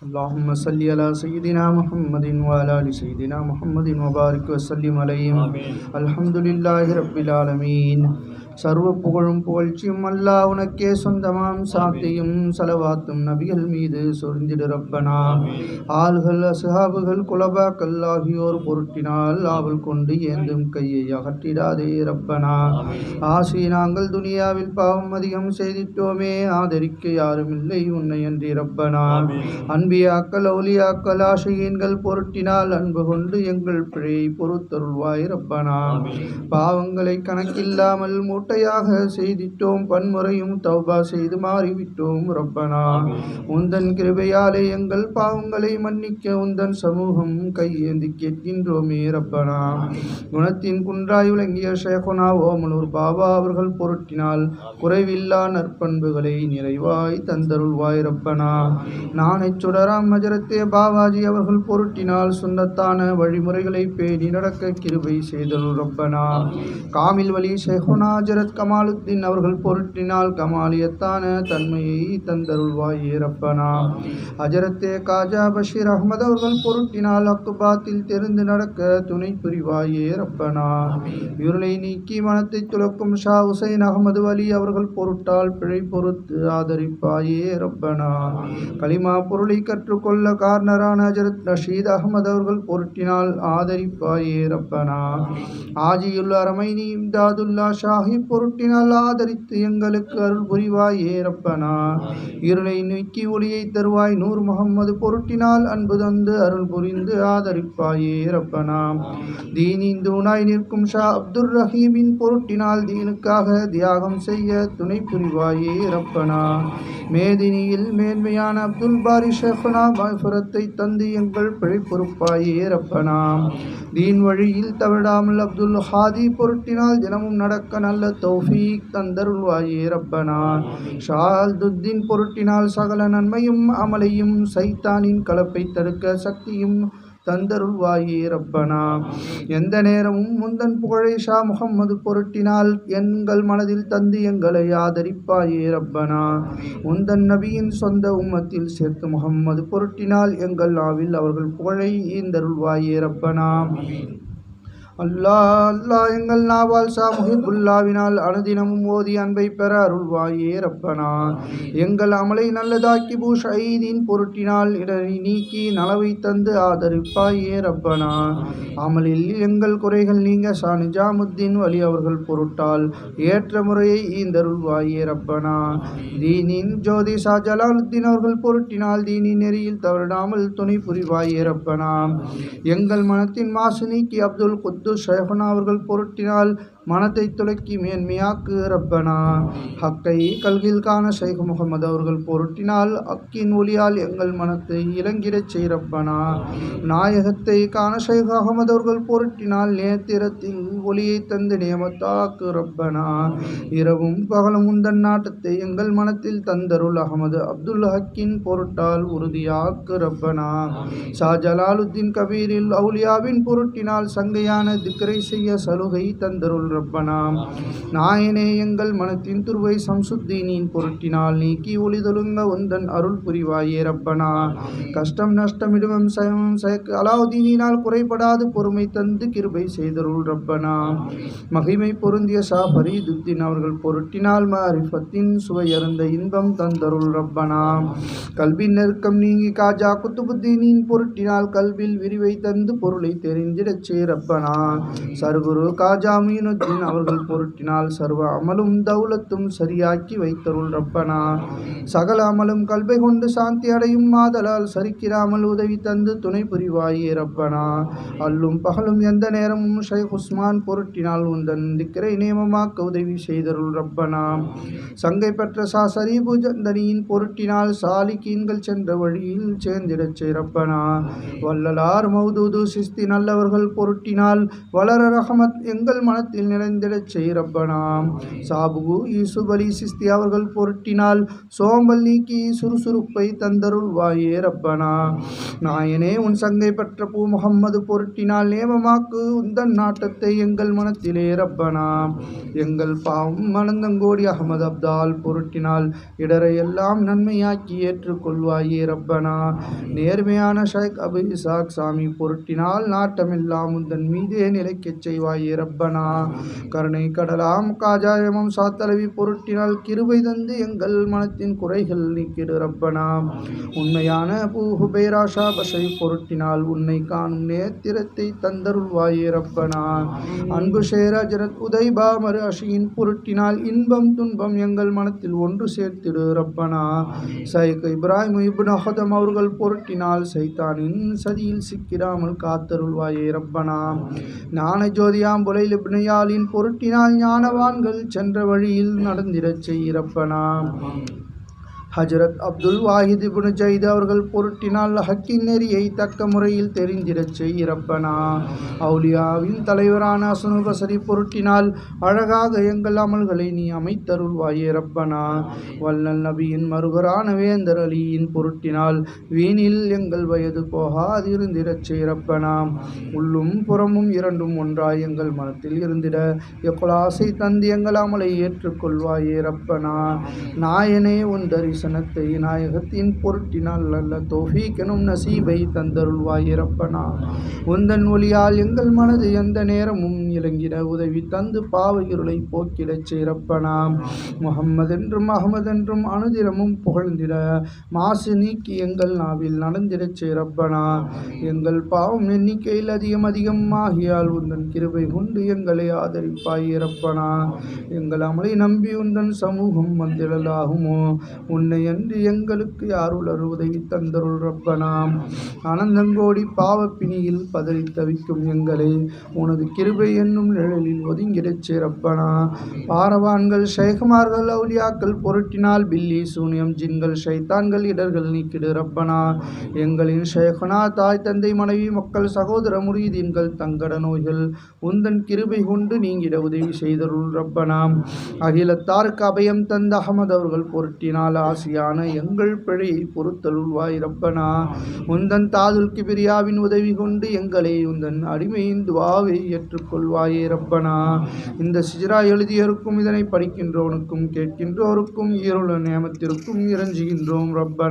اللهم صل على سيدنا محمد وعلى ال سيدنا محمد وبارك وسلم عليه. الحمد لله رب العالمين. சர்வ புகழும் புகழ்ச்சியும் அல்லாஹ் உனக்கே சொந்தமாம். சாத்தியும் சலவாத்தும் நபிகள் மீது சொரிந்திடு ரப்பனா. ஆள்கள் அஸ்ஹாபுகள் குலபாக்கள் ஆகியோர் பொருட்டினால் ஆவல் கொண்டு ஏந்தும் கையை அகற்றிடாதே ரப்பனா. ஆசி நாங்கள் துனியாவில் பாவம் அதிகம் செய்திட்டோமே, ஆதரிக்க யாரும் இல்லை உன்னை அன்றி ரப்பனா. அன்பியாக்கள் ஒலியாக்கள் ஆஷையீன்கள் பொருட்டினால் அன்பு கொண்டு எங்கள் பிழையை பொறுத்தருள்வாய் ரப்பனா. பாவங்களை கணக்கில்லாமல் மூட்டையாக செய்திட்டோம், பன்முறையும் தௌபா செய்து மாறிவிட்டோம் ரப்பனா. உந்தன் கிருபையாலே எங்கள் பாவங்களை மன்னிக்க உந்தன் சமூகம் கையேந்தி கேட்கின்றோமே ரப்பனா. குணத்தின் குன்றாய் விளங்கிய ஷேகுனா ஓமலூர் பாபா அவர்கள் பொருட்டினால் குறைவில்லா நற்பண்புகளை நிறைவாய் தந்தருள்வாய் ரப்பனா. நானை சுடராம் ஹஜரத்தே பாபாஜி அவர்கள் பொருட்டினால் சுன்னத்தான வழிமுறைகளை பேணி நடக்க கிருபை செய்தருள் ரப்பனா. காமில் வலி ஷேகுனா ஹஜரத் கமாலுத்தீன் அவர்கள் பொருட்டினால் கமாலியத்தான தன்மையை தந்தருள்வாயே ரப்பனா. ஹஜரத்தே காஜா பஷீர் அஹ்மத் அவர்கள் பொருட்டினால் அக்குபாத்தில் தெரிந்து நடக்க துணை புரிவாயே ரப்பனா. இருளை நீக்கி மனத்தை துலக்கும் ஷா ஹுசைன் அகமது வலி அவர்கள் பொருட்டால் பிழை பொறுத்து ஆதரிப்பாயே ரப்பனா. கலிமா பொருளை கற்றுக்கொள்ள காரணரான ஹஜரத் ரஷீத் அகமது அவர்கள் பொருட்டினால் ஆதரிப்பாயே ரப்பனா. ஆஜியுல் அரமைனி இம்தாதுல்லா ஷாஹிப் பொருட்டினால் ஆதரித்து எங்களுக்கு அருள் புரிவாயே ரப்பனா. இருளை நீக்கி ஒளியை தருவாய் நூர் முகம்மது பொருட்டினால் அன்பு தந்து அருள் புரிந்து ஆதரிப்பாயே ரப்பனா. தீனின் தூணாய் நிற்கும் ஷா அப்துல் ரஹீமின் பொருட்டினால் தீனுக்காக தியாகம் செய்ய துணை புரிவாயே ரப்பனா. மேதினியில் மேன்மையான அப்துல் பாரி ஷேகுனா மஃபிரத்தை தந்து எங்கள் பிழை பொறுப்பாயே ரப்பனா. தீன் வழியில் தவிடாமல் அப்துல் ஹாதி பொருட்டினால் தினமும் நடக்க நல்ல தௌஃபீக் தந்தருள்வாயே ரப்பனா. ஷால்துத்தீன் பொருட்டினால் சகல நன்மையும் அமலையும் சைத்தானின் கலப்பை தடுக்க சக்தியும் தந்தருள்வாயே ரப்பனா. எந்த நேரமும் முந்தன் புகழை ஷா முகம்மது பொருட்டினால் எங்கள் மனதில் தந்து எங்களை ஆதரிப்பாயே ரப்பனா. முந்தன் நபியின் சொந்த உம்மத்தில் சேர்த்து முகம்மது பொருட்டினால் எங்கள் நாவில் அவர்கள் புகழை ஈந்தருள்வாயே ரப்பனா. அல்லாஹ் அல்லாஹ் எங்கள் நாவால் ஷா முஹிபுல்லாவினால் அனுதினமும் ஓதி அன்பை பெற அருள்வாயே ரப்பனா. எங்கள் அமலை நல்லதாக்கி பூஷைதீன் பொருட்டினால் இடரை நீக்கி நலவை தந்து ஆதரிப்பாயே ரப்பனா. அமலில் எங்கள் குறைகள் நீங்க ஷா நிஜாமுத்தீன் வலி அவர்கள் பொருட்டால் ஏற்ற முறையை ஈந்தருள்வாயே ரப்பனா. தீனின் ஜோதி ஷா ஜலாலுத்தீன் அவர்கள் பொருட்டினால் தீனின் நெறியில் தவறிடாமல் துணை புரிவாயே ரப்பனா. எங்கள் மனத்தின் மாசு நீக்கி அப்துல் குத்து ஷேகுனா அவர்கள் பொருட்டினால் மனத்தை துலக்கி மேன்மையாக்கு ரப்பனா. ஹக்கை கல்கில் காண ஷேக் முகமது அவர்கள் பொருட்டினால் அக்கின் ஒளியால் எங்கள் மனத்தை இளங்கிடச் செய்ரப்பனா. நாயகத்தை காண ஷேக் அகமது அவர்கள் பொருட்டினால் நேத்திரத்தில் ஒளியை தந்து நியமத்தாக்கு ரப்பனா. இரவும் பகலும் உந்தன் நாட்டத்தை எங்கள் மனத்தில் தந்தருள் அகமது அப்துல் ஹக்கின் பொருட்டால் உறுதியாக்கு ரப்பனா. ஷா ஜலாலுத்தீன் கபீரில் அவுலியாவின் பொருட்டினால் சங்கையான திக்ரை செய்ய சலுகை தந்தருள் ரப்பனா. நாயனே எங்கள் மனத்தின் துருவை சம்சுத்தீனின் பொருட்டினால் நீக்கி ஒளிதொழுங்க உந்தன் அருள் புரிவாயே ரப்பனா. கஷ்டம் நஷ்டம் இடுவம் சயமும் சயக்கு அலாவுதீனினால் குறைபடாது பொறுமை தந்து கிருபை செய்தருள் ரப்பனா. மகிமை பொருந்திய ஷா ஃபரீதுத்தீன் அவர்கள் பொருட்டினால் மாரிஃபத்தின் சுவையருந்த இன்பம் தந்தருள் ரப்பனா. கல்வின் நெருக்கம் நீங்கி காஜா குத்துபுத்தீனின் பொருட்டினால் கல்வில் விரிவை தந்து பொருளை தெரிந்திடச் செய்ரப்பனா. சர்குரு காஜா மீனுத்தீன் அவர்கள் பொருட்டினால் சர்வ அமலும் தௌலத்தும் சரியாக்கி வைத்தருள் ரப்பனா. சகல அமலும் கல்வை கொண்டு சாந்தி அடையும் மாதலால் சரிக்கிராமல் உதவி தந்து துணை புரிவாயே ரப்பனா. அல்லும் பகலும் எந்த நேரமும் ஷைக் உஸ்மான் பொருட்டினால் உந்தன் திக்ரை நியமமாக்க உதவி செய்தருள் ரப்பனா. சங்கை பெற்ற சா சரீபு ஜந்தனியின் பொருட்டினால் சாலிகீன்கள் சென்ற வழியில் சேர்ந்திடச் செய்ரப்பனா. வல்லலார் மௌதூது சிஸ்தி நல்லவர்கள் பொருட்டினால் வளர ரஹமத் எங்கள் மனத்தில் நிறைந்திடச் செய் ரப்பனா. சாபுகு யூசுப் அலி சிஸ்தி அவர்கள் பொருட்டினால் சோம்பல் நீக்கி சுறுசுறுப்பை தந்தருள்வாயே ரப்பனா. நாயனே உன் சங்கை பெற்ற பூ முகம்மது பொருட்டினால் நேமமாக்கு உந்தன் நாட்டத்தை எங்கள் மனத்திலே ரப்பனா. எங்கள் பாவம் மனந்தங்கோடி அகமது அப்தால் பொருட்டினால் இடரை எல்லாம் நன்மையாக்கி ஏற்றுக்கொள்வாயே ரப்பனா. நேர்மையான ஷேக் அபு இசாக் சாமி பொருட்டினால் நாட்டமெல்லாம் உந்தன் மீதே நிலைக்கச் செய்வாயே ரப்பனா. கருணை கடலாம் காஜா இமாம் சாத்தலவி பொருட்டினால் கிருபை தந்து எங்கள் மனத்தின் குறைகள் நீக்கிடு ரப்பனா. உண்மையான பூ ஹுபைரா ஷா பஷை பொருட்டினால் உன்னை காணும் நேத்திரத்தை தந்தருள்வாயே ரப்பனா. அன்பு ஷேர் ஹஜ்ரத் உதைபா மறு அஷியின் பொருட்டினால் இன்பம் துன்பம் எங்கள் மனத்தில் ஒன்று சேர்த்திடு ரப்பனா. ஷைக் இப்ராஹிம் இப்னு ஹதம் அவர்கள் பொருட்டினால் சைத்தானின் சதியில் சிக்கிடாமல் காத்தருள்வாயே ரப்பனா. ஞான ஜோதியாம் புலைல் இப்னு யாலின் பொருட்டினால் ஞானவான்கள் சென்ற வழியில் நடந்திடச் செய் ரப்பனா. ஹஜ்ரத் அப்துல் வாஹித் இப்னு ஜைத் அவர்கள் பொருட்டினால் ஹக்கின் நெறியை தக்க முறையில் தெரிந்திடச் செய் ரப்பனா. அவுலியாவின் தலைவரான ஹசனுல் பஸரி பொருட்டினால் அழகாக எங்கள் அமல்களை நீ அமைத்தருள்வாயே ரப்பனா. வல்லல் நபியின் மருகரான வேந்தர் அலியின் பொருட்டினால் வீணில் எங்கள் வயது போகாதிருந்திடச் செய் ரப்பனா. உள்ளும் புறமும் இரண்டும் ஒன்றாய் எங்கள் மனத்தில் இருந்திட இக்லாஸை தந்து எங்கள் அமலை ஏற்றுக்கொள்வாயே ரப்பனா. நாயனே உன் தரிசனத்தை நாயகத்தின் பொருட்டினால் நல்ல தௌஃபீக் எனும் நசீபை தந்தருள்வாயே ரப்பனா. உந்தன் ஒளியால் எங்கள் மனது எந்த நேரமும் இலங்கிட உதவி தந்து பாவ இருளை போக்கிடச் செய் ரப்பனா. முஹம்மதென்றும் அஹமதென்றும் அனுதினமும் புகழ்ந்திட மாசு நீக்கி எங்கள் நாவில் நடந்திடச் செய் ரப்பனா. எங்கள் பாவம் எண்ணிக்கையில் அதிகம் ஆகியால் உந்தன் கிருபை கொண்டு எங்களை ஆதரிப்பாயே ரப்பனா. எங்கள் அமலை நம்பி உந்தன் சமூகம் வந்திடலாகுமோ. உன்னை அன்றி எங்களுக்கு யாருளர் உதவி தந்தருள் ரப்பனா. அனந்தங்கோடி பாவப்பிணியில் பதறி தவிக்கும் எங்களை உனது கிருபை என்னும் நிழலில் ஒதுங்கிடச் செய் ரப்பனா. பாரவான்கள் ஷைகுமார்கள் அவுலியாக்கள் பொருட்டினால் பில்லி சூனியம் ஜின்கள் ஷைத்தான்கள் இடர்கள் நீக்கிடு ரப்பனா. எங்களின் ஷைகுனா தாய் தந்தை மனைவி மக்கள் சகோதர முரீதீன்கள் தங்கட நோய்கள் உந்தன் கிருபை கொண்டு நீங்கிட உதவி செய்தருள் ரப்பனா. அகிலத்தாருக்கு அபயம் தந்த அகமது அவர்கள் பொருட்டினால் ஆசியான எங்கள் பிழையை பொறுத்தருள்வாய் ரப்பனா. உந்தன் தாதுல் கிபிரியாவின் உதவி கொண்டு எங்களை உந்தன் அடிமையின் துவாவை ஏற்றுக்கொள்வாயே ரப்பனா. இந்த சிஜ்ரா எழுதியருக்கும் இதனை படிக்கின்றோனுக்கும் கேட்கின்றோருக்கும் ஈருள்ள நேமத்திற்கும் இறஞ்சுகின்றோம் ரப்பனா.